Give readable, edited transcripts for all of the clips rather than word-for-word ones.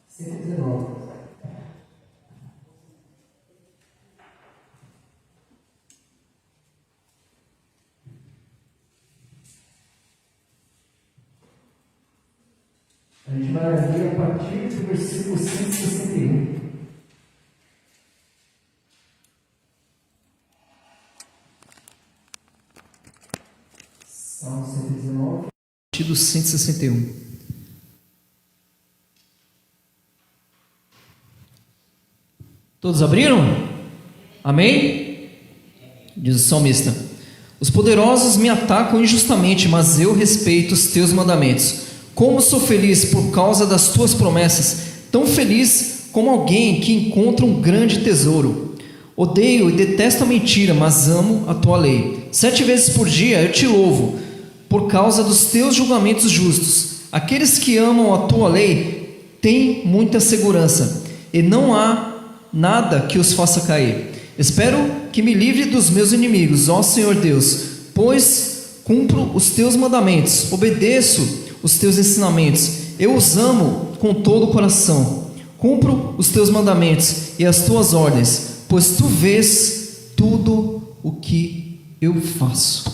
119. A gente vai ler a partir do versículo 161. Salmo 119. A partir do 161. Todos abriram? Amém? Diz o salmista: os poderosos me atacam injustamente, mas eu respeito os teus mandamentos. Como sou feliz por causa das tuas promessas, tão feliz como alguém que encontra um grande tesouro. Odeio e detesto a mentira, mas amo a tua lei. 7 vezes por dia eu te louvo, por causa dos teus julgamentos justos. Aqueles que amam a tua lei têm muita segurança, e não há nada que os faça cair. Espero que me livre dos meus inimigos, ó Senhor Deus, pois cumpro os teus mandamentos, obedeço os teus ensinamentos, eu os amo com todo o coração. Cumpro os teus mandamentos e as tuas ordens, pois tu vês tudo o que eu faço.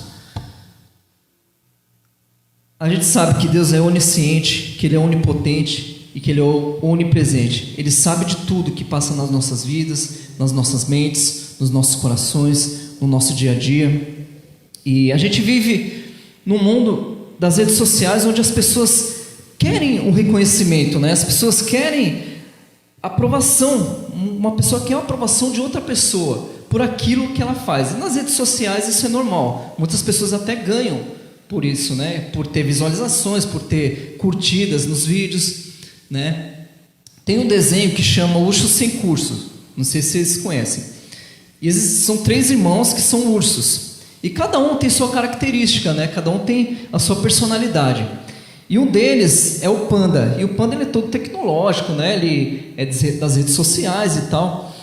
A gente sabe que Deus é onisciente, que Ele é onipotente e que Ele é onipresente. Ele sabe de tudo que passa nas nossas vidas, nas nossas mentes, nos nossos corações, no nosso dia a dia. E a gente vive num mundo das redes sociais, onde as pessoas querem um reconhecimento, né? As pessoas querem aprovação, uma pessoa quer a aprovação de outra pessoa por aquilo que ela faz. E nas redes sociais isso é normal, muitas pessoas até ganham por isso, né? Por ter visualizações, por ter curtidas nos vídeos, né? Tem um desenho que chama Urso Sem Curso, não sei se vocês conhecem, e são 3 irmãos que são ursos. E cada um tem sua característica, né? Cada um tem a sua personalidade. E um deles é o Panda. E o Panda ele é todo tecnológico, né? Ele é das redes sociais e tal.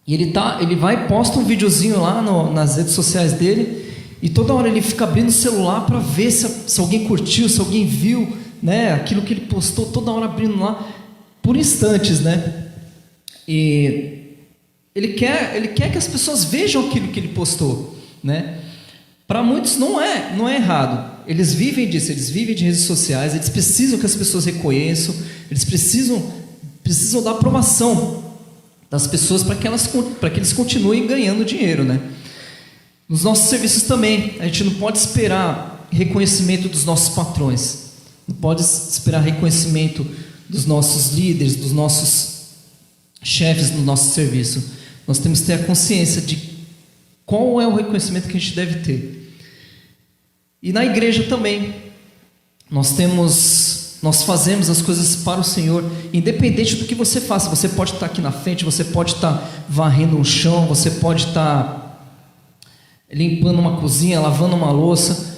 E ele vai e posta um videozinho lá nas redes sociais dele. E toda hora ele fica abrindo o celular para ver se alguém curtiu, se alguém viu, né? Aquilo que ele postou, toda hora abrindo lá, por instantes, né? E ele quer que as pessoas vejam aquilo que ele postou, né? Para muitos não é errado, eles vivem disso, eles vivem de redes sociais, eles precisam que as pessoas reconheçam, eles precisam da aprovação das pessoas para que eles continuem ganhando dinheiro, né? Nos nossos serviços também, a gente não pode esperar reconhecimento dos nossos patrões, não pode esperar reconhecimento dos nossos líderes, dos nossos chefes no nosso serviço. Nós temos que ter a consciência de qual é o reconhecimento que a gente deve ter. E na igreja também, nós fazemos as coisas para o Senhor, independente do que você faça. Você pode estar aqui na frente, você pode estar varrendo um chão, você pode estar limpando uma cozinha, lavando uma louça,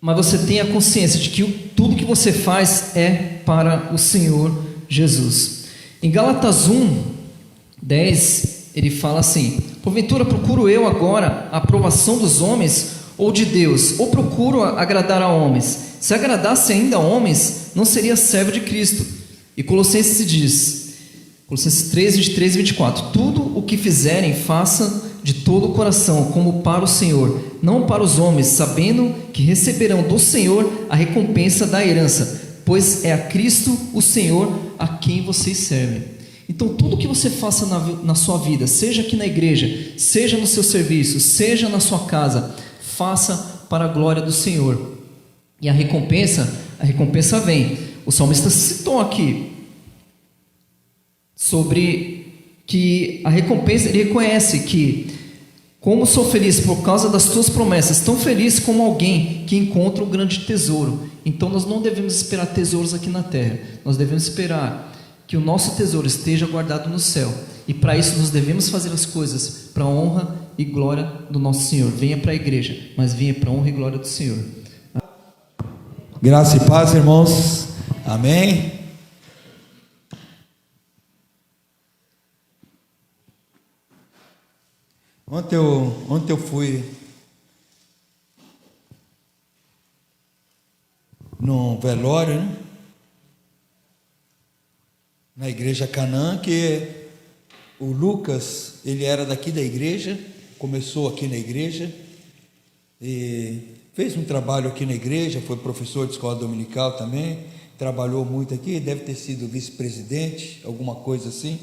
mas você tem a consciência de que tudo que você faz é para o Senhor Jesus. Em Gálatas 1:10, ele fala assim: porventura procuro eu agora a aprovação dos homens ou de Deus, ou procuro agradar a homens? Se agradasse ainda a homens, não seria servo de Cristo. E Colossenses diz, Colossenses 3, 23 e 24: tudo o que fizerem, façam de todo o coração, como para o Senhor, não para os homens, sabendo que receberão do Senhor a recompensa da herança, pois é a Cristo o Senhor a quem vocês servem. Então tudo que você faça na sua vida, seja aqui na igreja, seja no seu serviço, seja na sua casa, faça para a glória do Senhor. E a recompensa vem. O salmista citou aqui sobre que a recompensa, ele reconhece que, como sou feliz por causa das tuas promessas, tão feliz como alguém que encontra um grande tesouro. Então nós não devemos esperar tesouros aqui na terra, nós devemos esperar que o nosso tesouro esteja guardado no céu, e para isso nós devemos fazer as coisas para a honra e glória do nosso Senhor. Venha para a igreja, mas venha para a honra e glória do Senhor. Graça e paz, irmãos. Amém. Ontem eu fui num velório, né? Na igreja Canaã, que o Lucas, ele era daqui da igreja, começou aqui na igreja, e fez um trabalho aqui na igreja, foi professor de escola dominical também, trabalhou muito aqui, deve ter sido vice-presidente, alguma coisa assim,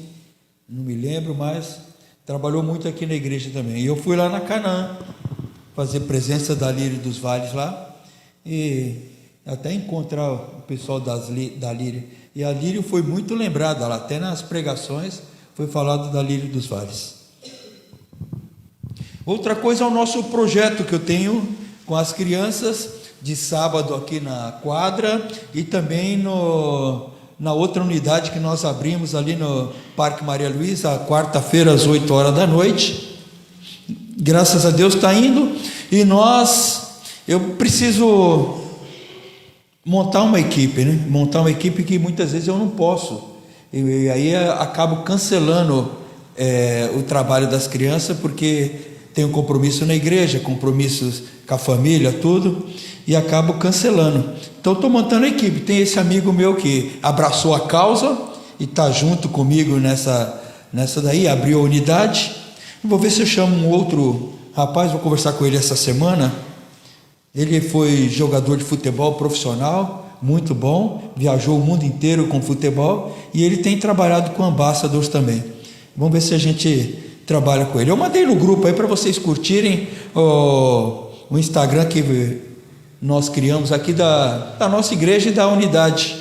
não me lembro, mas trabalhou muito aqui na igreja também. E eu fui lá na Canaã, fazer presença da Lírio dos Vales lá, e até encontrar o pessoal da Lírio. E a Lírio foi muito lembrada lá, até nas pregações foi falado da Lírio dos Vales. Outra coisa é o nosso projeto que eu tenho com as crianças, de sábado aqui na quadra, e também na outra unidade que nós abrimos ali no Parque Maria Luísa, quarta-feira às 8 horas da noite. Graças a Deus está indo, e eu preciso montar uma equipe, né? Montar uma equipe que muitas vezes eu não posso, e aí acabo cancelando o trabalho das crianças, porque tenho compromisso na igreja, compromissos com a família, tudo, e acabo cancelando. Então estou montando a equipe. Tem esse amigo meu que abraçou a causa e está junto comigo nessa daí, abriu a unidade. Vou ver se eu chamo um outro rapaz, vou conversar com ele essa semana. Ele foi jogador de futebol profissional, muito bom, viajou o mundo inteiro com futebol, e ele tem trabalhado com Ambassadors também. Vamos ver se a gente trabalha com ele. Eu mandei no grupo aí para vocês curtirem o Instagram que nós criamos aqui da nossa igreja e da unidade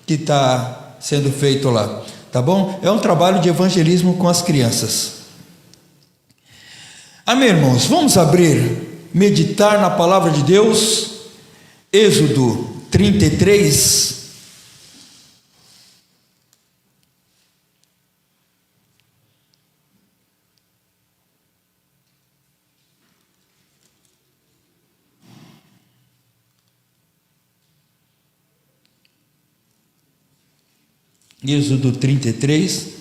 que está sendo feito lá, tá bom? É um trabalho de evangelismo com as crianças. Amém, irmãos? Vamos abrir, meditar na palavra de Deus, Êxodo 33. Êxodo 33.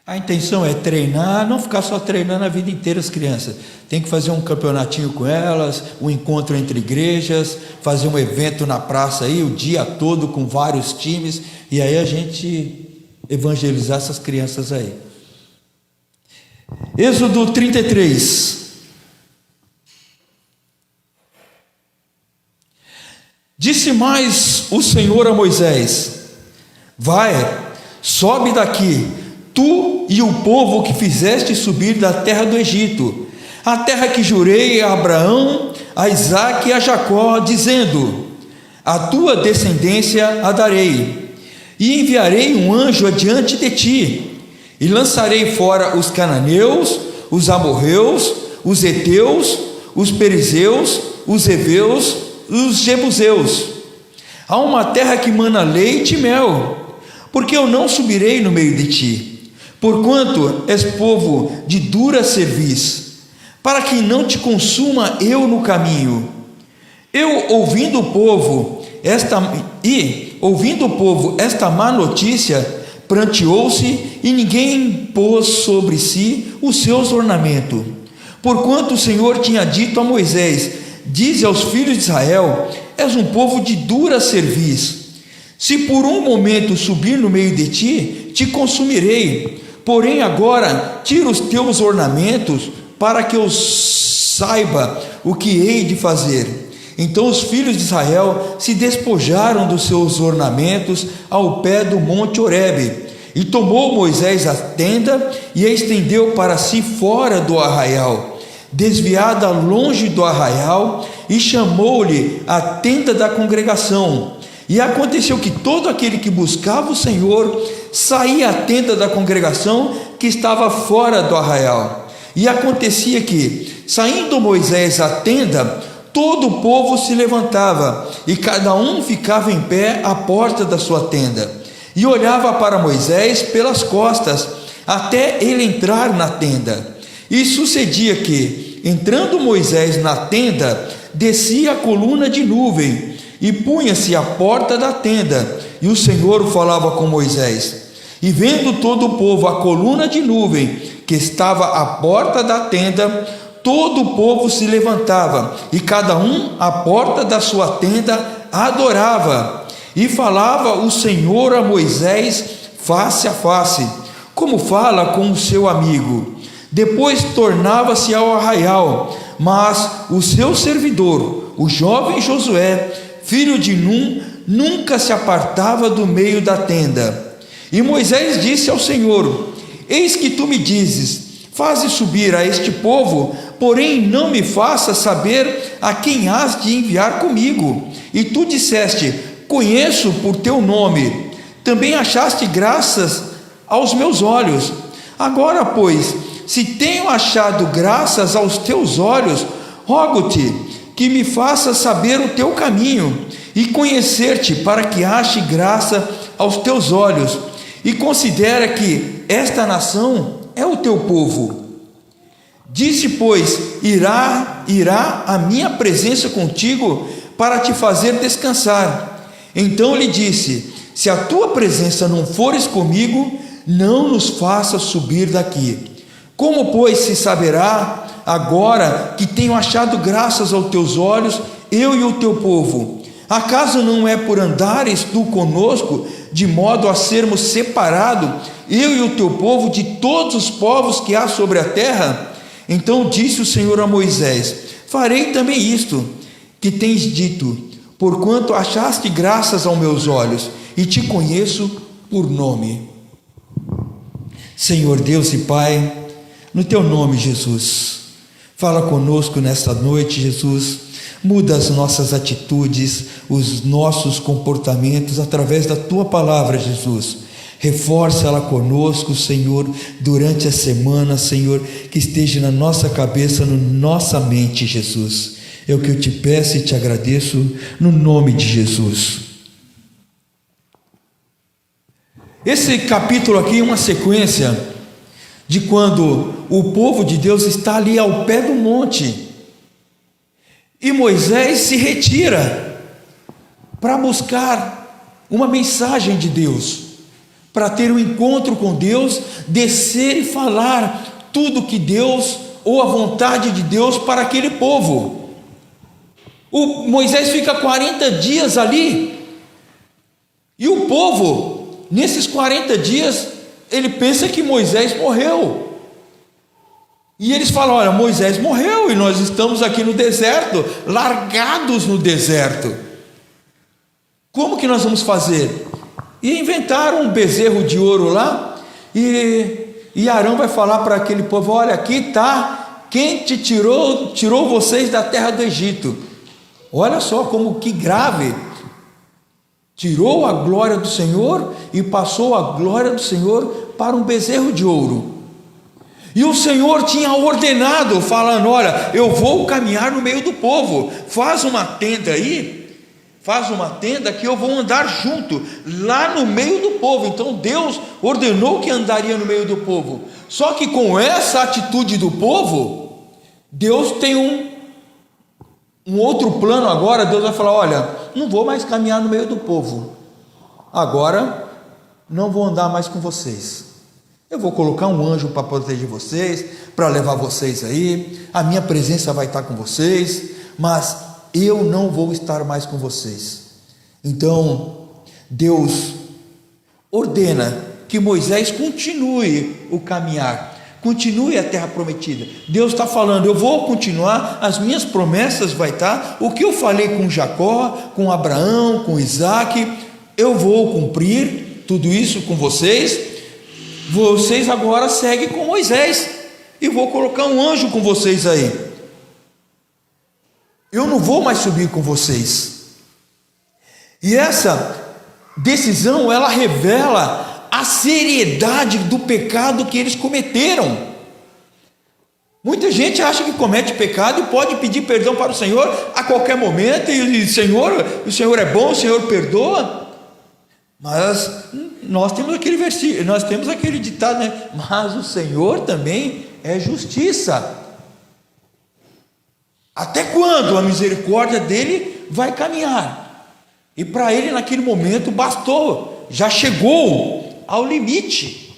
A intenção é treinar, não ficar só treinando a vida inteira as crianças. Tem que fazer um campeonatinho com elas, um encontro entre igrejas, fazer um evento na praça aí, o dia todo com vários times, e aí a gente evangelizar essas crianças aí. Êxodo 33. Disse mais o Senhor a Moisés: vai, sobe daqui, tu e o povo que fizeste subir da terra do Egito, a terra que jurei a Abraão, a Isaque e a Jacó, dizendo: a tua descendência a darei, e enviarei um anjo adiante de ti, e lançarei fora os cananeus, os amorreus, os heteus, os perizeus, os heveus, os jebuseus, a uma terra que mana leite e mel, porque eu não subirei no meio de ti, porquanto és povo de dura cerviz, para que não te consuma eu no caminho. Ouvindo o povo esta má notícia, pranteou-se, e ninguém pôs sobre si os seus ornamentos, porquanto o Senhor tinha dito a Moisés: dize aos filhos de Israel: és um povo de dura cerviz. Se por um momento subir no meio de ti, te consumirei. Porém agora tira os teus ornamentos, para que eu saiba o que hei de fazer. Então os filhos de Israel se despojaram dos seus ornamentos ao pé do monte Horebe. E tomou Moisés a tenda e a estendeu para si fora do arraial, desviada longe do arraial, e chamou-lhe a tenda da congregação. E aconteceu que todo aquele que buscava o Senhor saía à tenda da congregação que estava fora do arraial. E acontecia que, saindo Moisés à tenda, todo o povo se levantava, e cada um ficava em pé à porta da sua tenda, e olhava para Moisés pelas costas, até ele entrar na tenda. E sucedia que, entrando Moisés na tenda, descia a coluna de nuvem, e punha-se à porta da tenda, e o Senhor falava com Moisés. E vendo todo o povo a coluna de nuvem que estava à porta da tenda, todo o povo se levantava, e cada um à porta da sua tenda adorava, e falava o Senhor a Moisés face a face, como fala com o seu amigo. Depois tornava-se ao arraial, mas o seu servidor, o jovem Josué, filho de Num, nunca se apartava do meio da tenda. E Moisés disse ao Senhor: eis que tu me dizes, faze subir a este povo, porém não me faças saber a quem has de enviar comigo. E tu disseste: conheço por teu nome, também achaste graças aos meus olhos. Agora, pois, se tenho achado graças aos teus olhos, rogo-te que me faças saber o teu caminho e conhecer-te, para que ache graça aos teus olhos, e considera que esta nação é o teu povo. Disse, pois: irá a minha presença contigo para te fazer descansar. Então lhe disse: se a tua presença não fores comigo, não nos faças subir daqui. Como, pois, se saberá agora que tenho achado graças aos teus olhos, eu e o teu povo? Acaso não é por andares tu conosco, de modo a sermos separados, eu e o teu povo, de todos os povos que há sobre a terra? Então disse o Senhor a Moisés: farei também isto que tens dito, porquanto achaste graças aos meus olhos, e te conheço por nome. Senhor Deus e Pai, no teu nome, Jesus, fala conosco nesta noite, Jesus. Muda as nossas atitudes, os nossos comportamentos através da tua palavra, Jesus. Reforça ela conosco, Senhor, durante a semana, Senhor, que esteja na nossa cabeça, na nossa mente, Jesus. É o que eu te peço e te agradeço, no nome de Jesus. Esse capítulo aqui é uma sequência de quando o povo de Deus está ali ao pé do monte, e Moisés se retira para buscar uma mensagem de Deus, para ter um encontro com Deus, descer e falar tudo que Deus, ou a vontade de Deus para aquele povo. Moisés fica 40 dias ali, e o povo, nesses 40 dias, ele pensa que Moisés morreu. E eles falam: olha, Moisés morreu e nós estamos aqui no deserto, largados no deserto. Como que nós vamos fazer? E inventaram um bezerro de ouro lá, e Arão vai falar para aquele povo: olha, aqui está quem te tirou vocês da terra do Egito. Olha só como que grave. Tirou a glória do Senhor e passou a glória do Senhor para um bezerro de ouro. E o Senhor tinha ordenado, falando: olha, eu vou caminhar no meio do povo, faz uma tenda aí, faz uma tenda que eu vou andar junto, lá no meio do povo. Então Deus ordenou que andaria no meio do povo. Só que com essa atitude do povo, Deus tem um outro plano agora. Deus vai falar: olha, não vou mais caminhar no meio do povo, agora não vou andar mais com vocês. Eu vou colocar um anjo para proteger vocês, para levar vocês aí, a minha presença vai estar com vocês, mas eu não vou estar mais com vocês. Então Deus ordena que Moisés continue o caminhar, continue a terra prometida. Deus está falando: eu vou continuar, as minhas promessas vai estar, o que eu falei com Jacó, com Abraão, com Isaac, eu vou cumprir tudo isso com vocês. Vocês agora seguem com Moisés, e vou colocar um anjo com vocês aí. Eu não vou mais subir com vocês. E essa decisão, ela revela a seriedade do pecado que eles cometeram. Muita gente acha que comete pecado e pode pedir perdão para o Senhor a qualquer momento, e o Senhor é bom, o Senhor perdoa. Mas nós temos aquele versículo, nós temos aquele ditado, né? Mas o Senhor também é justiça. Até quando a misericórdia dele vai caminhar? E para ele naquele momento bastou, já chegou ao limite.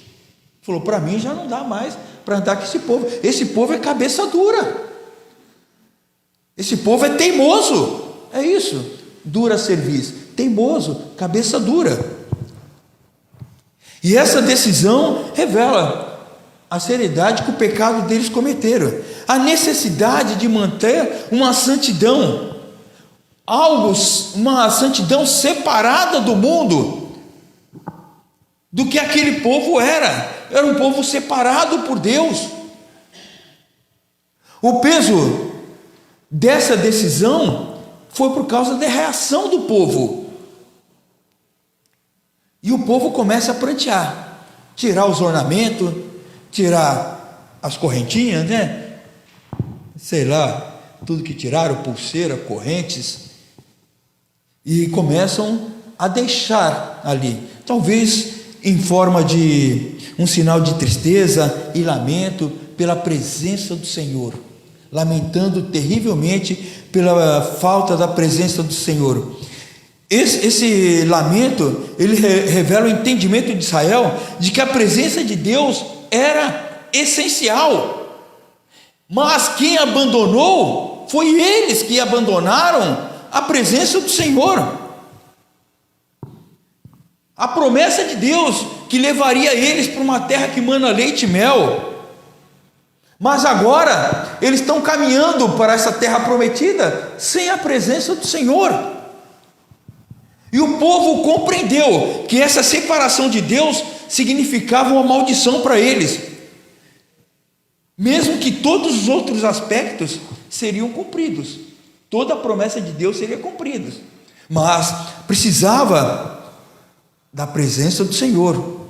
Falou: para mim já não dá mais para andar com esse povo. Esse povo é cabeça dura. Esse povo é teimoso, é isso, dura cerviz, teimoso, cabeça dura. E essa decisão revela a seriedade que o pecado deles cometeram, a necessidade de manter uma santidão, uma santidão separada do mundo, do que aquele povo era um povo separado por Deus. O peso dessa decisão foi por causa da reação do povo. E o povo começa a prantear, tirar os ornamentos, tirar as correntinhas, né? Sei lá, tudo que tiraram, pulseira, correntes, e começam a deixar ali, talvez em forma de um sinal de tristeza e lamento pela presença do Senhor, lamentando terrivelmente pela falta da presença do Senhor. Esse lamento, ele revela o entendimento de Israel de que a presença de Deus era essencial, mas quem abandonou foi eles que abandonaram a presença do Senhor. A promessa de Deus que levaria eles para uma terra que mana leite e mel, mas agora eles estão caminhando para essa terra prometida sem a presença do Senhor. E o povo compreendeu que essa separação de Deus significava uma maldição para eles, mesmo que todos os outros aspectos seriam cumpridos, toda a promessa de Deus seria cumprida, mas precisava da presença do Senhor.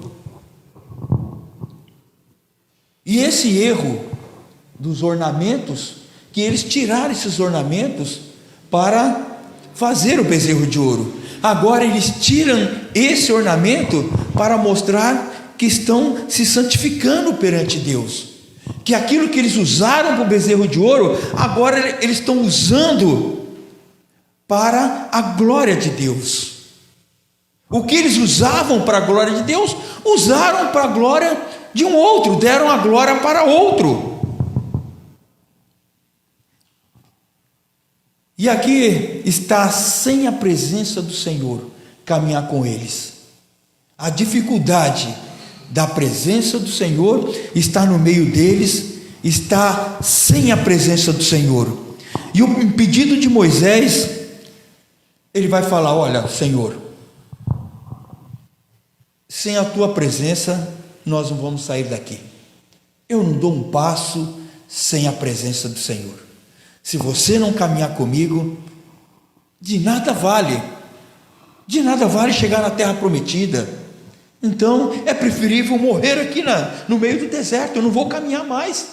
E esse erro dos ornamentos, que eles tiraram esses ornamentos para fazer o bezerro de ouro, agora eles tiram esse ornamento para mostrar que estão se santificando perante Deus, que aquilo que eles usaram para o bezerro de ouro, agora eles estão usando para a glória de Deus. O que eles usavam para a glória de Deus, usaram para a glória de um outro, deram a glória para outro. E aqui está, sem a presença do Senhor, caminhar com eles. A dificuldade da presença do Senhor está no meio deles, está sem a presença do Senhor. E o pedido de Moisés, ele vai falar: olha, Senhor, sem a tua presença nós não vamos sair daqui. Eu não dou um passo sem a presença do Senhor. Se você não caminhar comigo, de nada vale chegar na terra prometida. Então é preferível morrer aqui no meio do deserto, eu não vou caminhar mais.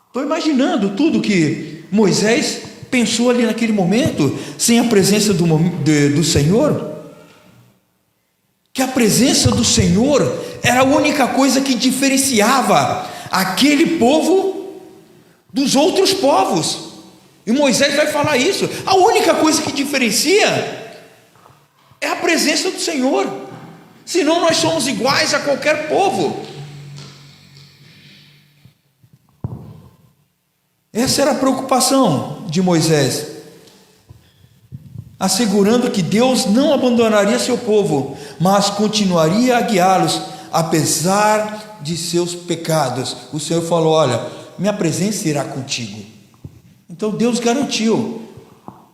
Estou imaginando tudo que Moisés pensou ali naquele momento, sem a presença do Senhor, que a presença do Senhor era a única coisa que diferenciava aquele povo dos outros povos. E Moisés vai falar isso: a única coisa que diferencia é a presença do Senhor, senão nós somos iguais a qualquer povo. Essa era a preocupação de Moisés, assegurando que Deus não abandonaria seu povo, mas continuaria a guiá-los, apesar de seus pecados. O Senhor falou: olha, minha presença irá contigo. Então Deus garantiu.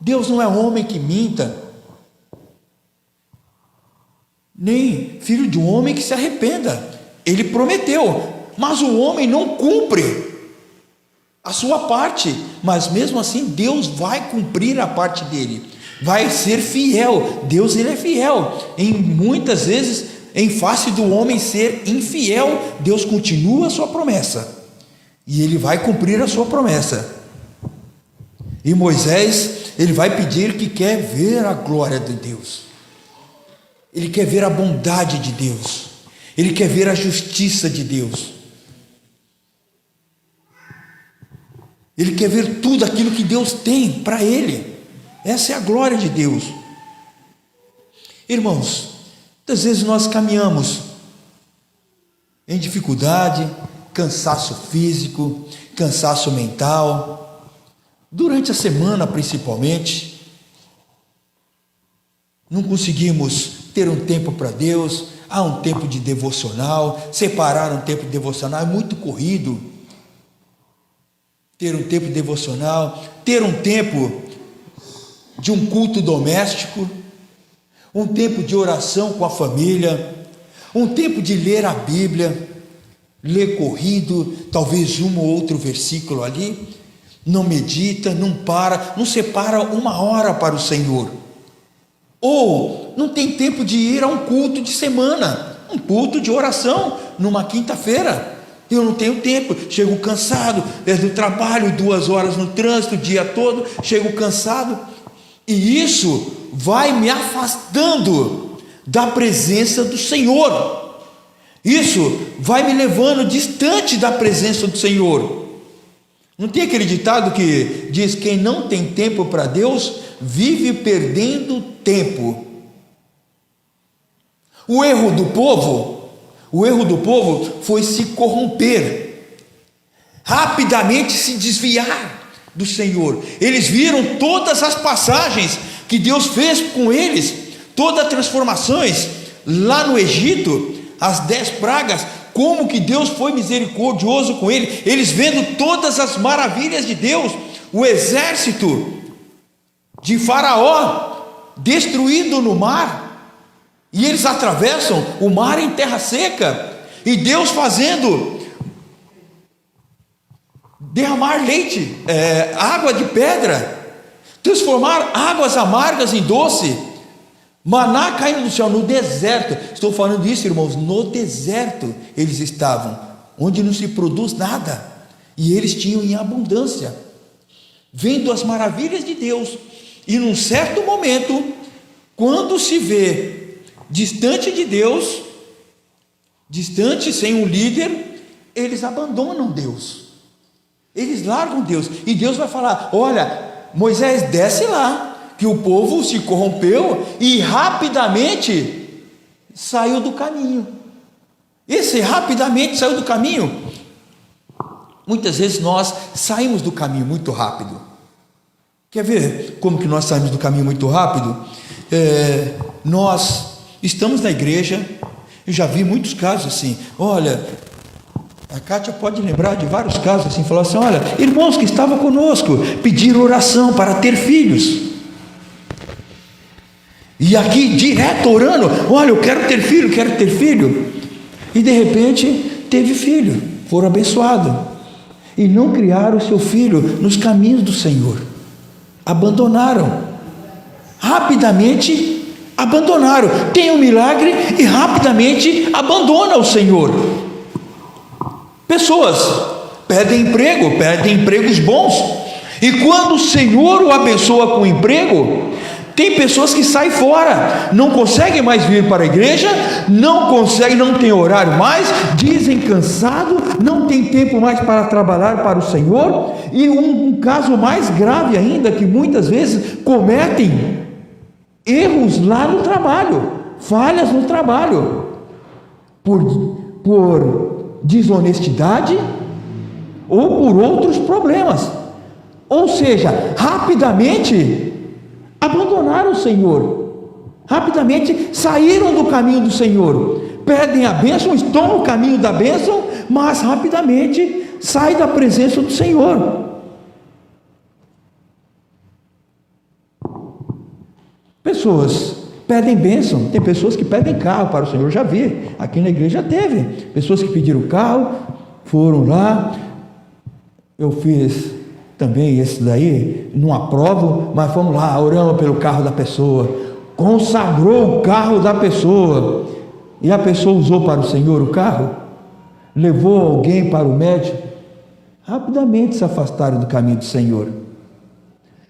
Deus não é homem que minta, nem filho de um homem que se arrependa. Ele prometeu, mas o homem não cumpre a sua parte. Mas mesmo assim Deus vai cumprir a parte dele, vai ser fiel. Deus, ele é fiel. Muitas vezes, em face do homem ser infiel, Deus continua a sua promessa, e ele vai cumprir a sua promessa. E Moisés, ele vai pedir que quer ver a glória de Deus, ele quer ver a bondade de Deus, ele quer ver a justiça de Deus, ele quer ver tudo aquilo que Deus tem para ele. Essa é a glória de Deus. Irmãos, muitas vezes nós caminhamos em dificuldade, cansaço físico, cansaço mental, durante a semana principalmente, não conseguimos ter um tempo para Deus, um tempo de devocional, separar um tempo de devocional, é muito corrido. Ter um tempo de devocional, ter um tempo de um culto doméstico, um tempo de oração com a família, um tempo de ler a Bíblia, ler corrido, talvez um ou outro versículo ali, não medita, não separa uma hora para o Senhor. Ou não tem tempo de ir a um culto de semana, um culto de oração, numa quinta-feira. Eu não tenho tempo, chego cansado, do trabalho, 2 horas no trânsito, o dia todo, chego cansado, e isso vai me afastando da presença do Senhor, isso vai me levando distante da presença do Senhor. Não tem aquele ditado que diz: quem não tem tempo para Deus, vive perdendo tempo. O erro do povo foi se corromper, rapidamente se desviar do Senhor. Eles viram todas as passagens que Deus fez com eles, todas as transformações lá no Egito, as 10 pragas, como que Deus foi misericordioso com eles, eles vendo todas as maravilhas de Deus, o exército de Faraó destruído no mar, e eles atravessam o mar em terra seca, e Deus fazendo derramar leite, água de pedra, transformar águas amargas em doce, maná caindo do céu no deserto. Estou falando isso, irmãos, no deserto eles estavam, onde não se produz nada, e eles tinham em abundância, vendo as maravilhas de Deus. E num certo momento, quando se vê distante de Deus, distante, sem um líder, eles abandonam Deus, eles largam Deus, e Deus vai falar: olha, Moisés, desce lá, que o povo se corrompeu e rapidamente saiu do caminho. Esse rapidamente saiu do caminho, muitas vezes nós saímos do caminho muito rápido. Quer ver como que nós saímos do caminho muito rápido? Nós estamos na igreja, eu já vi muitos casos assim, olha, a Kátia pode lembrar de vários casos assim, falou assim: olha, irmãos que estavam conosco, pediram oração para ter filhos, e aqui direto orando, olha, eu quero ter filho, e de repente teve filho, foram abençoados, e não criaram o seu filho nos caminhos do Senhor, abandonaram, rapidamente abandonaram, tem um milagre e rapidamente abandona o Senhor. Pessoas pedem empregos bons, e quando o Senhor o abençoa com emprego, tem pessoas que saem fora, não conseguem mais vir para a igreja, não tem horário mais, dizem cansado, não tem tempo mais para trabalhar para o Senhor, e um caso mais grave ainda, que muitas vezes cometem erros lá no trabalho, falhas no trabalho, por desonestidade ou por outros problemas, ou seja, rapidamente abandonaram o Senhor, rapidamente saíram do caminho do Senhor, pedem a bênção, estão no caminho da bênção, mas rapidamente saem da presença do Senhor. Pessoas pedem bênção, tem pessoas que pedem carro para o Senhor, já vi, aqui na igreja teve, pessoas que pediram carro, foram lá, eu fiz também esse daí, não aprovo, mas fomos lá, oramos pelo carro da pessoa, consagrou o carro da pessoa, e a pessoa usou para o Senhor o carro, levou alguém para o médico, rapidamente se afastaram do caminho do Senhor.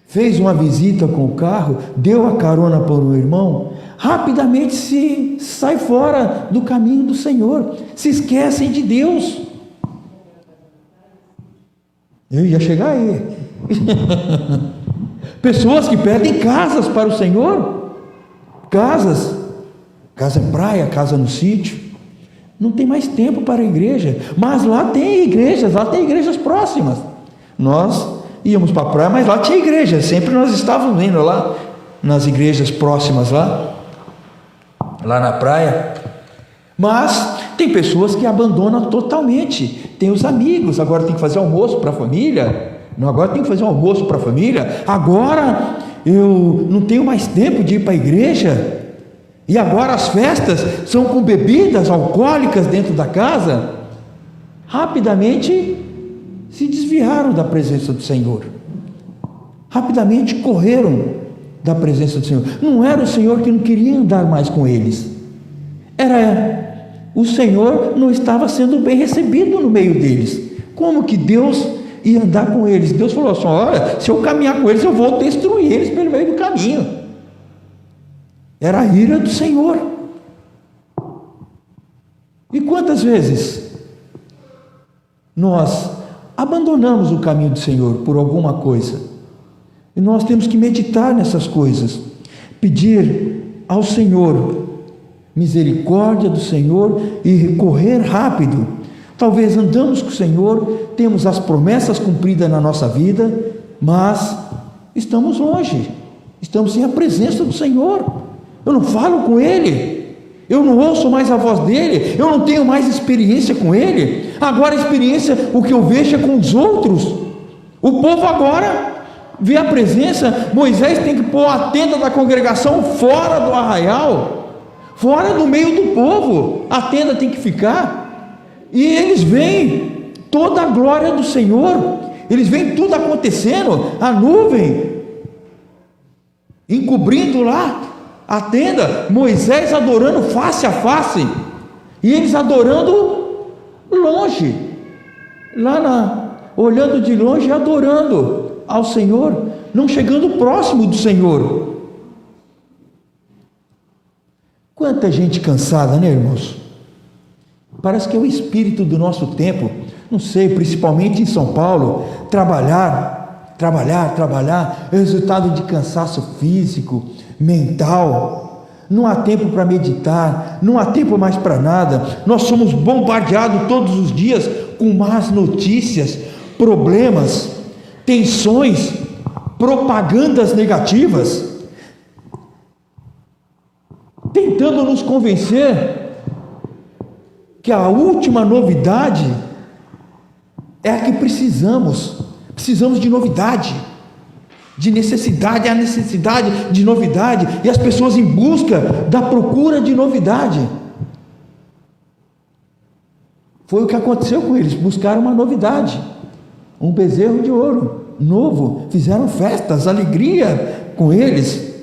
Fez uma visita com o carro, deu a carona para um irmão, rapidamente se sai fora do caminho do Senhor, se esquecem de Deus. Eu ia chegar aí. Pessoas que pedem casas para o Senhor, casa em praia, casa no sítio, não tem mais tempo para a igreja, mas lá tem igrejas próximas. Nós íamos para a praia, mas lá tinha igreja, sempre nós estávamos indo lá, nas igrejas próximas lá na praia. Mas tem pessoas que abandonam totalmente. Tem os amigos, agora tem que fazer almoço para a família. Não, agora tem que fazer um almoço para a família. Agora eu não tenho mais tempo de ir para a igreja. E agora as festas são com bebidas alcoólicas dentro da casa. Rapidamente se desviaram da presença do Senhor. Rapidamente correram da presença do Senhor. Não era o Senhor que não queria andar mais com eles. O Senhor não estava sendo bem recebido no meio deles. Como que Deus ia andar com eles? Deus falou assim: olha, se eu caminhar com eles, eu vou destruir eles pelo meio do caminho. Era a ira do Senhor. E quantas vezes nós abandonamos o caminho do Senhor por alguma coisa? E nós temos que meditar nessas coisas, pedir ao Senhor misericórdia do Senhor e correr rápido. Talvez andamos com o Senhor, temos as promessas cumpridas na nossa vida, mas estamos longe, estamos sem a presença do Senhor. Eu não falo com Ele, eu não ouço mais a voz dEle, eu não tenho mais experiência com Ele. Agora a experiência, o que eu vejo é com os outros. O povo agora vê a presença. Moisés tem que pôr a tenda da congregação fora do arraial, fora do meio do povo, a tenda tem que ficar, e eles veem toda a glória do Senhor, eles veem tudo acontecendo, a nuvem encobrindo lá a tenda, Moisés adorando face a face, e eles adorando longe, olhando de longe, adorando ao Senhor, não chegando próximo do Senhor. Quanta gente cansada, né, irmãos? Parece que é o espírito do nosso tempo, não sei, principalmente em São Paulo, trabalhar, resultado de cansaço físico, mental, não há tempo para meditar, não há tempo mais para nada. Nós somos bombardeados todos os dias com más notícias, problemas, tensões, propagandas negativas, tentando nos convencer que a última novidade é a que precisamos de novidade, de necessidade, a necessidade de novidade, e as pessoas em busca da procura de novidade. Foi o que aconteceu com eles, buscaram uma novidade, um bezerro de ouro novo, fizeram festas, alegria com eles.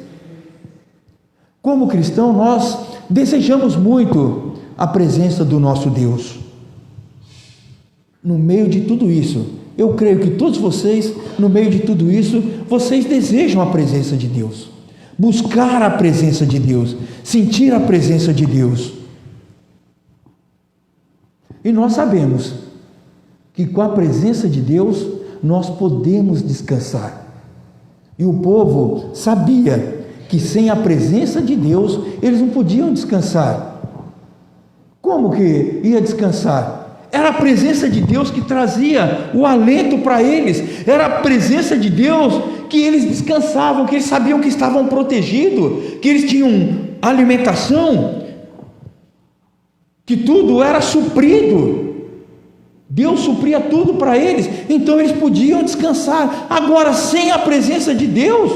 Como cristão, nós desejamos muito a presença do nosso Deus. No meio de tudo isso, eu creio que todos vocês, no meio de tudo isso, vocês desejam a presença de Deus, buscar a presença de Deus, sentir a presença de Deus. E nós sabemos que com a presença de Deus, nós podemos descansar. E o povo sabia que sem a presença de Deus, eles não podiam descansar. Como que ia descansar? Era a presença de Deus que trazia o alento para eles, era a presença de Deus que eles descansavam, que eles sabiam que estavam protegidos, que eles tinham alimentação, que tudo era suprido, Deus supria tudo para eles, então eles podiam descansar. Agora, sem a presença de Deus,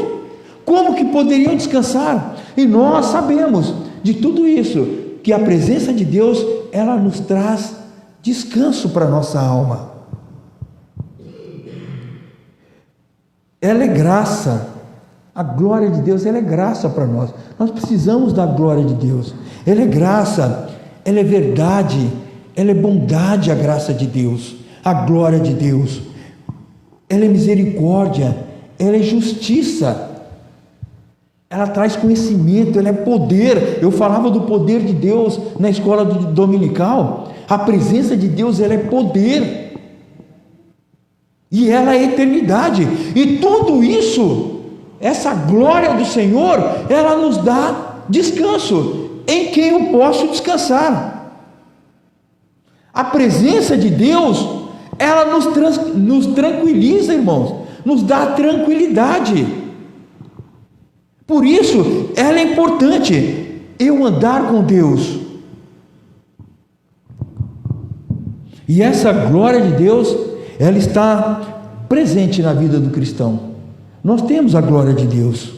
como que poderiam descansar? E nós sabemos de tudo isso, que a presença de Deus, ela nos traz descanso para a nossa alma. Ela é graça, a glória de Deus, ela é graça para nós. Nós precisamos da glória de Deus. Ela é graça, ela é verdade, ela é bondade, a graça de Deus, a glória de Deus. Ela é misericórdia, ela é justiça. Ela traz conhecimento, ela é poder. Eu falava do poder de Deus na escola dominical. A presença de Deus, ela é poder, e ela é eternidade, e tudo isso, essa glória do Senhor, ela nos dá descanso. Em quem eu posso descansar? A presença de Deus, ela nos tranquiliza, irmãos. nos dá tranquilidade. Por isso, ela é importante, eu andar com Deus. E essa glória de Deus, ela está presente na vida do cristão. Nós temos a glória de Deus.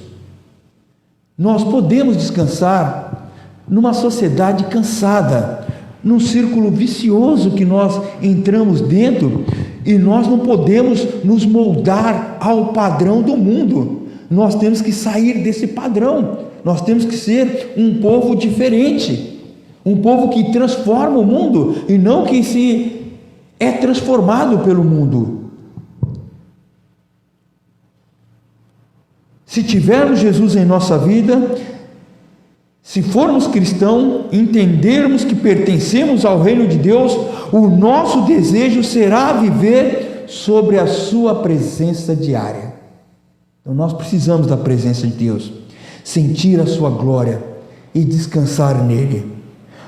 Nós podemos descansar numa sociedade cansada, num círculo vicioso que nós entramos dentro, e nós não podemos nos moldar ao padrão do mundo. Nós temos que sair desse padrão. Nós temos que ser um povo diferente, um povo que transforma o mundo e não que se é transformado pelo mundo. Se tivermos Jesus em nossa vida, se formos cristãos, entendermos que pertencemos ao reino de Deus, o nosso desejo será viver sobre a sua presença diária. Então nós precisamos da presença de Deus, sentir a sua glória e descansar nele.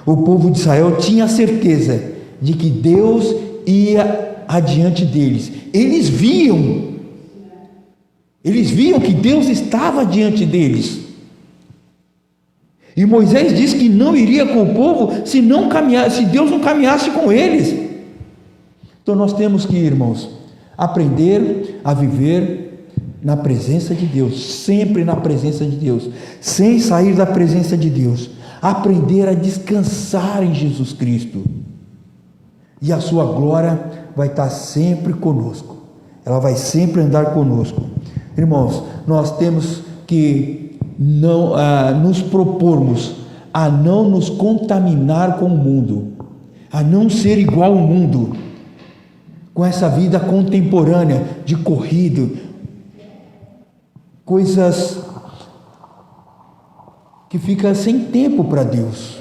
O povo de Israel tinha certeza de que Deus ia adiante deles. Eles viam que Deus estava diante deles. E Moisés disse que não iria com o povo se Deus não caminhasse com eles. Então nós temos que, irmãos, aprender a viver na presença de Deus, sempre na presença de Deus, sem sair da presença de Deus, aprender a descansar em Jesus Cristo, e a sua glória vai estar sempre conosco, ela vai sempre andar conosco. Irmãos, nós temos que não nos propormos a não nos contaminar com o mundo, a não ser igual ao mundo, com essa vida contemporânea de corrido, coisas que fica sem tempo para Deus.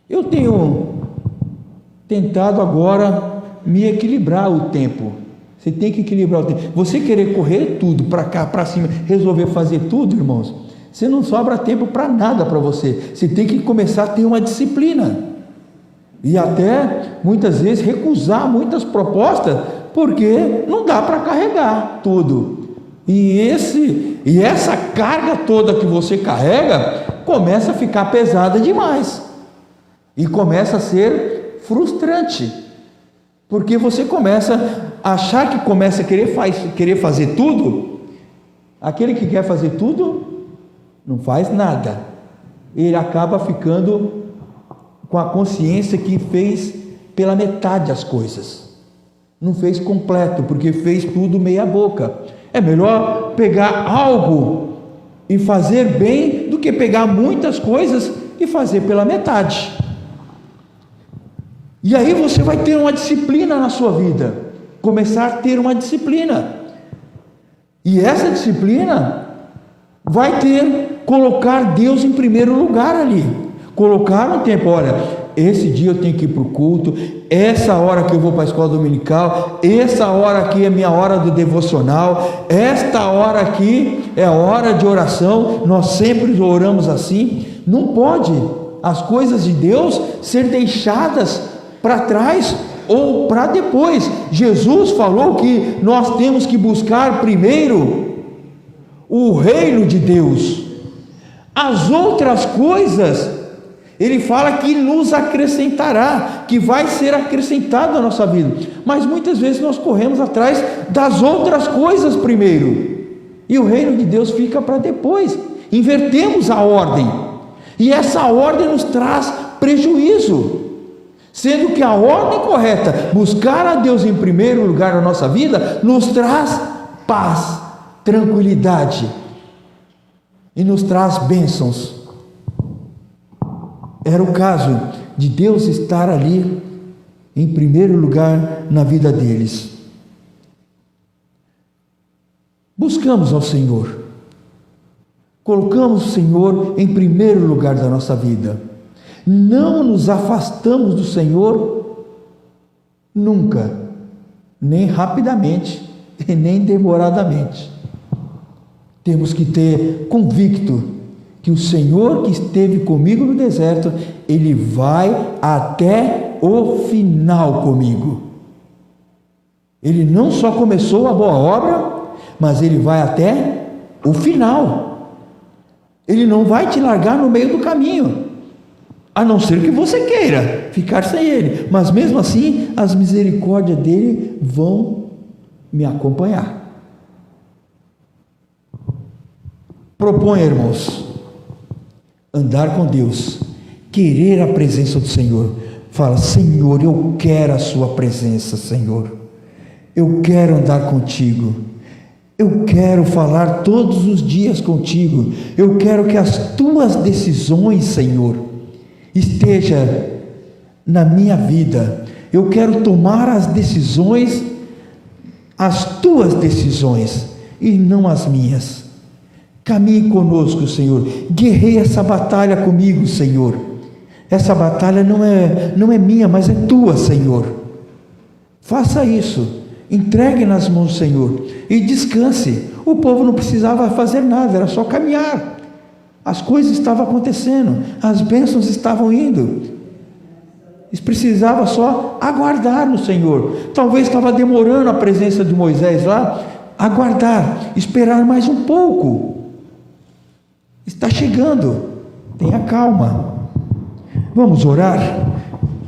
Eu tenho tentado agora me equilibrar o tempo. Você tem que equilibrar o tempo. Você querer correr tudo para cá, para cima, resolver fazer tudo, irmãos, você não sobra tempo para nada para você. Você tem que começar a ter uma disciplina. E até, muitas vezes, recusar muitas propostas, porque não dá para carregar tudo. E essa carga toda que você carrega, começa a ficar pesada demais. E começa a ser frustrante. Porque você começa a achar que começa a querer fazer tudo. Aquele que quer fazer tudo, não faz nada. Ele acaba ficando com a consciência que fez pela metade as coisas. Não fez completo, porque fez tudo meia boca. É melhor pegar algo e fazer bem do que pegar muitas coisas e fazer pela metade. E aí você vai ter uma disciplina na sua vida, começar a ter uma disciplina. E essa disciplina vai colocar Deus em primeiro lugar ali. Colocar um tempo, olha, esse dia eu tenho que ir para o culto, essa hora que eu vou para a escola dominical, essa hora aqui é minha hora do devocional, esta hora aqui é a hora de oração, nós sempre oramos assim. Não pode as coisas de Deus ser deixadas para trás ou para depois. Jesus falou que nós temos que buscar primeiro o reino de Deus. As outras coisas, ele fala que nos acrescentará, que vai ser acrescentado à nossa vida. Mas muitas vezes nós corremos atrás das outras coisas primeiro, e o reino de Deus fica para depois. Invertemos a ordem, e essa ordem nos traz prejuízo, sendo que a ordem correta, buscar a Deus em primeiro lugar na nossa vida, nos traz paz, tranquilidade, e nos traz bênçãos. Era o caso de Deus estar ali em primeiro lugar na vida deles. Buscamos ao Senhor, colocamos o Senhor em primeiro lugar da nossa vida, não nos afastamos do Senhor nunca, nem rapidamente e nem demoradamente. Temos que ter convicto que o Senhor que esteve comigo no deserto, Ele vai até o final comigo. Ele não só começou a boa obra, mas ele vai até o final. Ele não vai te largar no meio do caminho, a não ser que você queira ficar sem ele, mas mesmo assim as misericórdias dele vão me acompanhar. Proponha, irmãos, andar com Deus, querer a presença do Senhor. Fala: Senhor, eu quero a sua presença, Senhor, eu quero andar contigo, eu quero falar todos os dias contigo, eu quero que as tuas decisões, Senhor, esteja na minha vida. Eu quero tomar as decisões, as tuas decisões, e não as minhas. Caminhe conosco, Senhor, guerreia essa batalha comigo, Senhor. Essa batalha não é minha, mas é tua, Senhor. Faça isso, entregue nas mãos do Senhor e descanse. O povo não precisava fazer nada, era só caminhar. As coisas estavam acontecendo, as bênçãos estavam indo. Eles precisavam só aguardar no Senhor. Talvez estava demorando a presença de Moisés lá. Aguardar, esperar mais um pouco. Está chegando, tenha calma. Vamos orar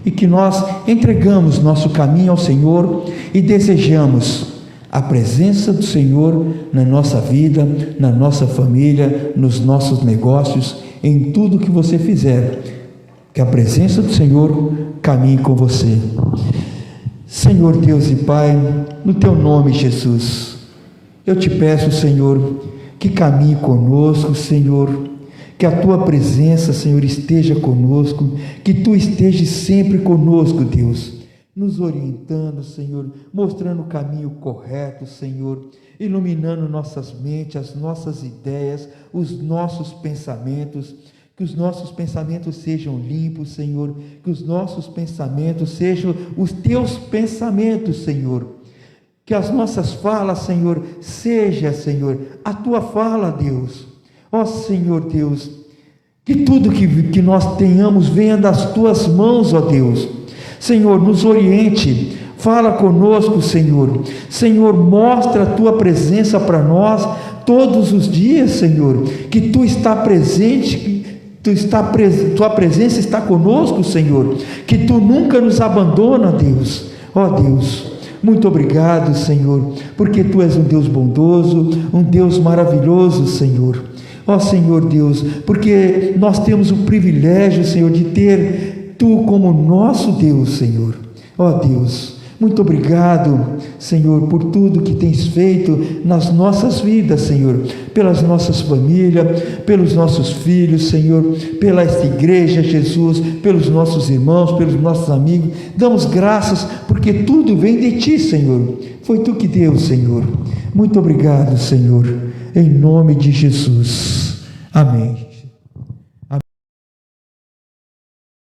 e que nós entregamos nosso caminho ao Senhor e desejamos a presença do Senhor na nossa vida, na nossa família, nos nossos negócios, em tudo que você fizer. Que a presença do Senhor caminhe com você. Senhor Deus e Pai, no teu nome, Jesus, eu te peço, Senhor, que caminhe conosco, Senhor, que a tua presença, Senhor, esteja conosco, que tu estejas sempre conosco, Deus, nos orientando, Senhor, mostrando o caminho correto, Senhor, iluminando nossas mentes, as nossas ideias, os nossos pensamentos. Que os nossos pensamentos sejam limpos, Senhor, que os nossos pensamentos sejam os teus pensamentos, Senhor, que as nossas falas, Senhor, seja, Senhor, a tua fala, Deus. Ó Senhor Deus, que tudo que nós tenhamos venha das tuas mãos, ó Deus. Senhor, nos oriente, fala conosco, Senhor. Senhor, mostra a tua presença para nós todos os dias, Senhor, que tu está presente, tua presença está conosco, Senhor, que tu nunca nos abandona, Deus. Ó Deus, muito obrigado, Senhor, porque tu és um Deus bondoso, um Deus maravilhoso, Senhor. Ó Senhor Deus, porque nós temos o privilégio, Senhor, de ter tu como nosso Deus, Senhor. Ó Deus, muito obrigado, Senhor, por tudo que tens feito nas nossas vidas, Senhor, pelas nossas famílias, pelos nossos filhos, Senhor, pela esta igreja, Jesus, pelos nossos irmãos, pelos nossos amigos. Damos graças porque tudo vem de ti, Senhor. Foi tu que deu, Senhor. Muito obrigado, Senhor, em nome de Jesus. Amém.